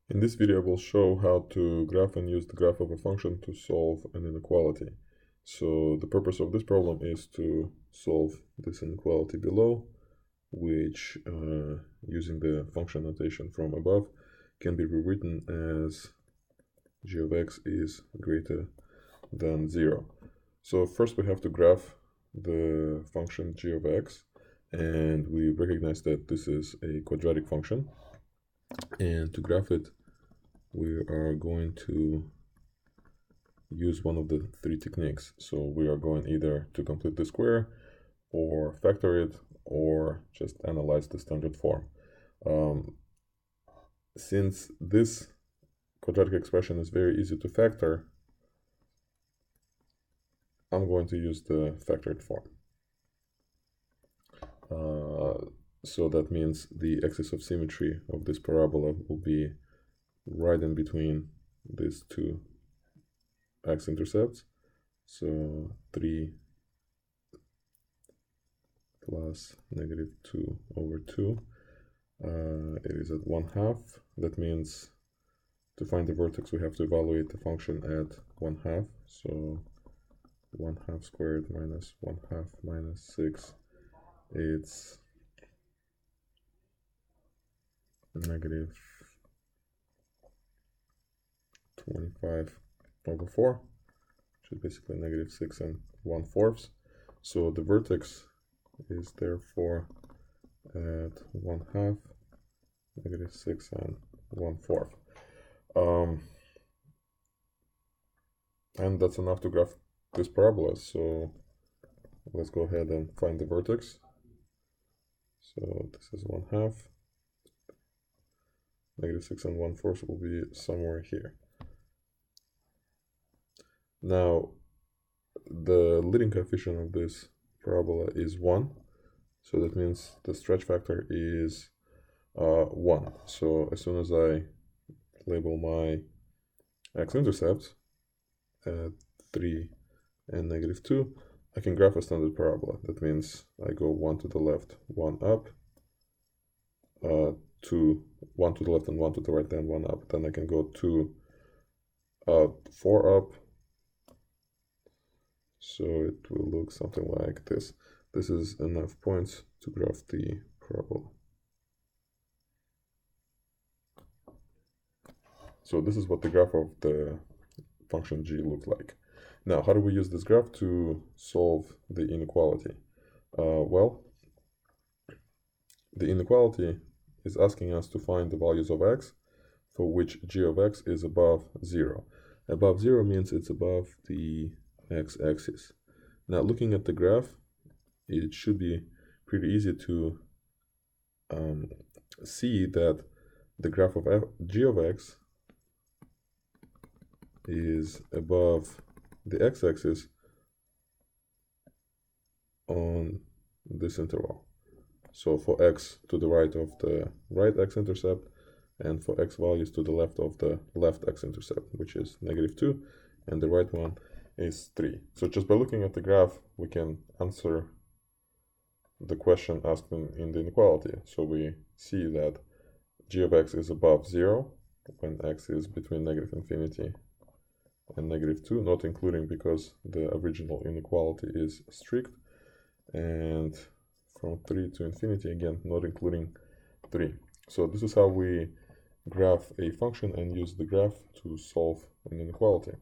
In this video, we'll show how to graph and use the graph of a function to solve an inequality. So the purpose of this problem is to solve this inequality below, which using the function notation from above can be rewritten as g of x is greater than 0. So first we have to graph the function g of x, and we recognize that this is a quadratic function. And to graph it, we are going to use one of the three techniques. So we are going either to complete the square, or factor it, or just analyze the standard form. Since this quadratic expression is very easy to factor, I'm going to use the factored form. So that means the axis of symmetry of this parabola will be right in between these two x-intercepts. So 3 plus negative 2 over 2. It is at 1/2. That means to find the vertex, we have to evaluate the function at 1/2. So 1/2 squared minus 1/2 minus 6. It's negative 25 over 4, which is basically negative 6 and 1/4. So the vertex is therefore at 1/2, negative 6 and 1/4. And that's enough to graph this parabola. So let's go ahead and find the vertex. So this is 1/2. Negative 6 and 1/4 will be somewhere here. Now, the leading coefficient of this parabola is 1. So that means the stretch factor is 1. So as soon as I label my x-intercepts at 3 and negative 2, I can graph a standard parabola. That means I go 1 to the left, 1 up, 1 to the left and 1 to the right, then 1 up. Then I can go 4 up. So it will look something like this. This is enough points to graph the parabola. So this is what the graph of the function g looks like. Now, how do we use this graph to solve the inequality? Well, the inequality is asking us to find the values of x for which g of x is above 0. Above 0 means it's above the x-axis. Now, looking at the graph, it should be pretty easy to see that the graph of g of x is above the x-axis on this interval. So for x to the right of the right x-intercept, and for x values to the left of the left x-intercept, which is negative 2, and the right one is 3. So just by looking at the graph, we can answer the question asked in the inequality. So we see that g of x is above 0 when x is between negative infinity and negative 2, not including because the original inequality is strict, and from 3 to infinity, again, not including 3. So this is how we graph a function and use the graph to solve an inequality.